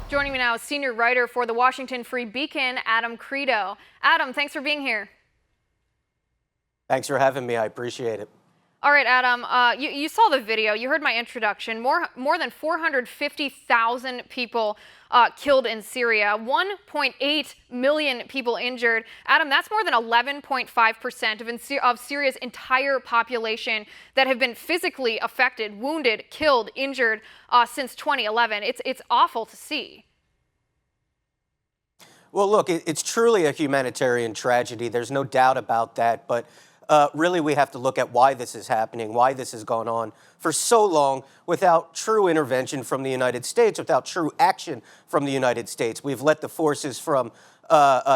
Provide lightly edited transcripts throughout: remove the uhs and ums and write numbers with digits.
Joining me now is senior writer for the Washington Free Beacon, Adam Kredo. Adam, thanks for being here. Thanks for having me. I appreciate it. All right, Adam, you saw the video. You heard my introduction. More than 450,000 people killed in Syria, 1.8 million people injured. Adam, that's more than 11.5% of Syria's entire population that have been physically affected, wounded, killed, injured since 2011. It's awful to see. Well, look, it's truly a humanitarian tragedy. There's no doubt about that. But really, we have to look at why this is happening, why this has gone on for so long without true intervention from the United States, without true action from the United States. We've let the forces from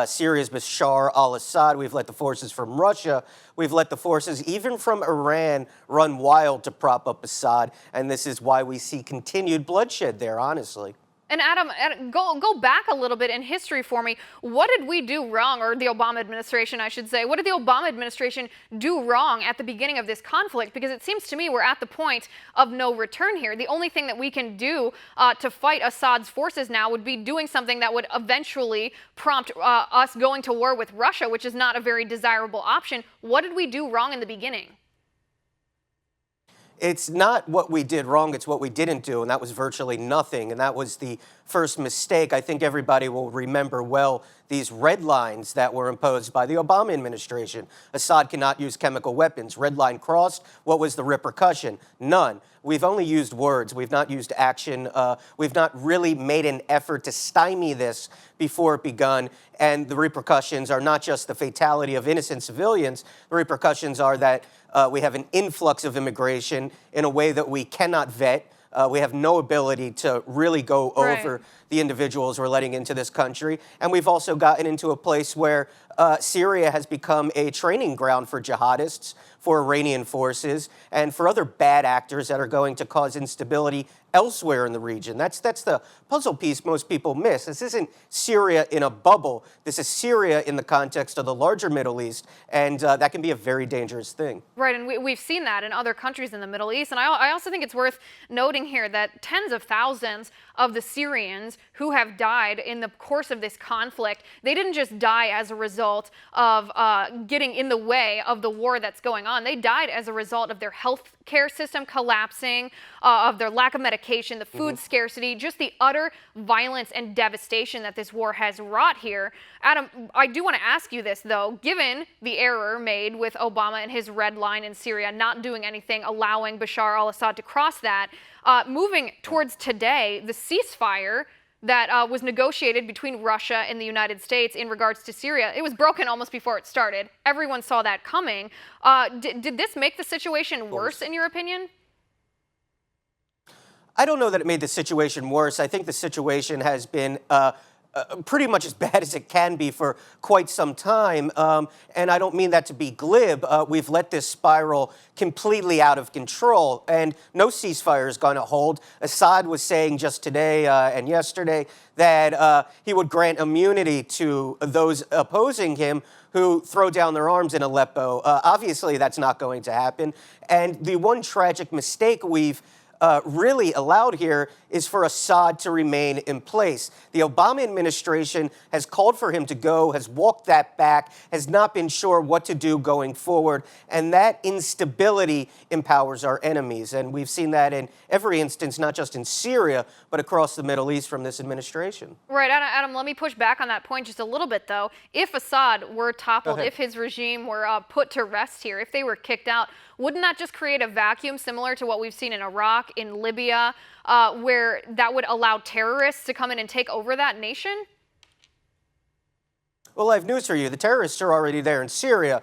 Syria's Bashar al-Assad, we've let the forces from Russia, we've let the forces even from Iran run wild to prop up Assad, and this is why we see continued bloodshed there, honestly. And Adam, go back a little bit in history for me. What did we do wrong, or the Obama administration, I should say? What did the Obama administration do wrong at the beginning of this conflict? Because it seems to me we're at the point of no return here. The only thing that we can do to fight Assad's forces now would be doing something that would eventually prompt us going to war with Russia, which is not a very desirable option. What did we do wrong in the beginning? It's not what we did wrong, it's what we didn't do, and that was virtually nothing, and that was the first mistake. I think everybody will remember well these red lines that were imposed by the Obama administration. Assad cannot use chemical weapons. Red line crossed. What was the repercussion? None. We've only used words. We've not used action. We've not really made an effort to stymie this before it begun. And the repercussions are not just the fatality of innocent civilians. The repercussions are that we have an influx of immigration in a way that we cannot vet. We have no ability to really go over the individuals we're letting into this country. And we've also gotten into a place where Syria has become a training ground for jihadists, for Iranian forces, and for other bad actors that are going to cause instability elsewhere in the region. That's the puzzle piece most people miss. This isn't Syria in a bubble. This is Syria in the context of the larger Middle East, and that can be a very dangerous thing. Right, and we've seen that in other countries in the Middle East. And I also think it's worth noting here that tens of thousands of the Syrians who have died in the course of this conflict, they didn't just die as a result of getting in the way of the war that's going on. They died as a result of their health care system collapsing, of their lack of medication, the food scarcity, just the utter violence and devastation that this war has wrought here. Adam, I do want to ask you this, though. Given the error made with Obama and his red line in Syria, not doing anything, allowing Bashar al-Assad to cross that, moving towards today, the ceasefire that was negotiated between Russia and the United States in regards to Syria, it was broken almost before it started. Everyone saw that coming. Did this make the situation worse, in your opinion? I don't know that it made the situation worse. I think the situation has been pretty much as bad as it can be for quite some time. And I don't mean that to be glib. We've let this spiral completely out of control, and no ceasefire is going to hold. Assad was saying just today and yesterday that he would grant immunity to those opposing him who throw down their arms in Aleppo. Obviously, that's not going to happen. And the one tragic mistake we've really allowed here is for Assad to remain in place. The Obama administration has called for him to go, has walked that back, has not been sure what to do going forward, and that instability empowers our enemies. And we've seen that in every instance, not just in Syria, but across the Middle East from this administration. Right, Adam, let me push back on that point just a little bit, though. If Assad were toppled, if his regime were put to rest here, if they were kicked out, wouldn't that just create a vacuum similar to what we've seen in Iraq, in Libya, where that would allow terrorists to come in and take over that nation? Well, I have news for you. The terrorists are already there in Syria.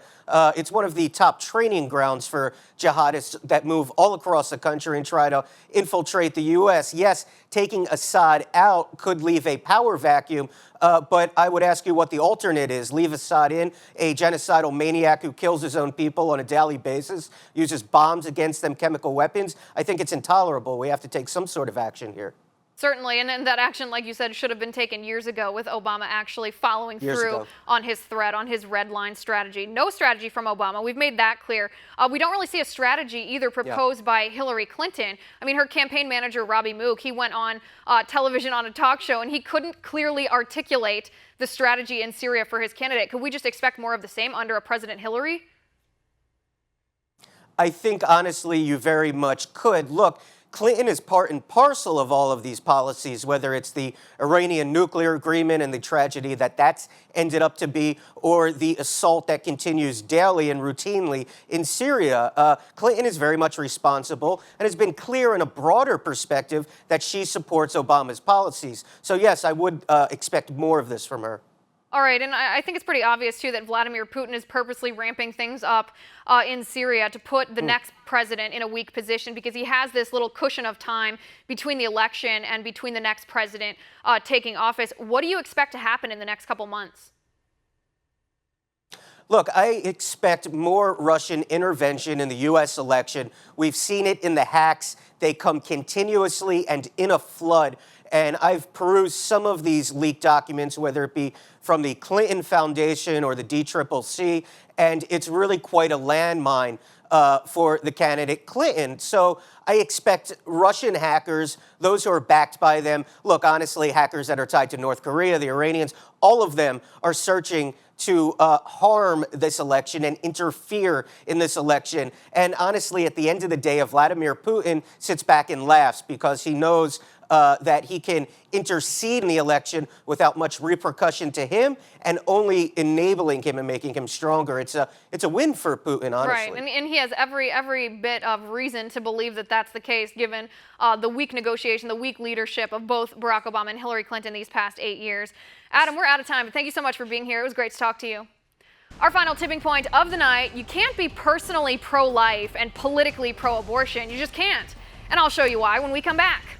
It's one of the top training grounds for jihadists that move all across the country and try to infiltrate the U.S. Yes, taking Assad out could leave a power vacuum, but I would ask you what the alternate is. Leave Assad in, a genocidal maniac who kills his own people on a daily basis, uses bombs against them, chemical weapons. I think it's intolerable. We have to take some sort of action here. Certainly, and that action, like you said, should have been taken years ago with Obama actually following through on his threat, on his red line strategy. No strategy from Obama. We've made that clear. We don't really see a strategy either proposed by Hillary Clinton. I mean, her campaign manager, Robbie Mook, he went on television on a talk show, and he couldn't clearly articulate the strategy in Syria for his candidate. Could we just expect more of the same under a President Hillary? I think, honestly, you very much could. Look, Clinton is part and parcel of all of these policies, whether it's the Iranian nuclear agreement and the tragedy that that's ended up to be, or the assault that continues daily and routinely in Syria. Clinton is very much responsible and has been clear in a broader perspective that she supports Obama's policies. So, yes, I would expect more of this from her. All right, and I think it's pretty obvious, too, that Vladimir Putin is purposely ramping things up in Syria to put the next president in a weak position because he has this little cushion of time between the election and between the next president taking office. What do you expect to happen in the next couple months? Look, I expect more Russian intervention in the U.S. election. We've seen it in the hacks. They come continuously and in a flood. And I've perused some of these leaked documents, whether it be from the Clinton Foundation or the DCCC, and it's really quite a landmine for the candidate Clinton. So I expect Russian hackers, those who are backed by them, look, honestly, hackers that are tied to North Korea, the Iranians, all of them are searching to harm this election and interfere in this election. And honestly, at the end of the day, Vladimir Putin sits back and laughs because he knows that he can intercede in the election without much repercussion to him and only enabling him and making him stronger. It's a win for Putin, honestly. Right, and he has every bit of reason to believe that that's the case, given the weak negotiation, the weak leadership of both Barack Obama and Hillary Clinton these past 8 years. Adam, we're out of time, but thank you so much for being here. It was great to talk to you. Our final tipping point of the night: you can't be personally pro-life and politically pro-abortion. You just can't. And I'll show you why when we come back.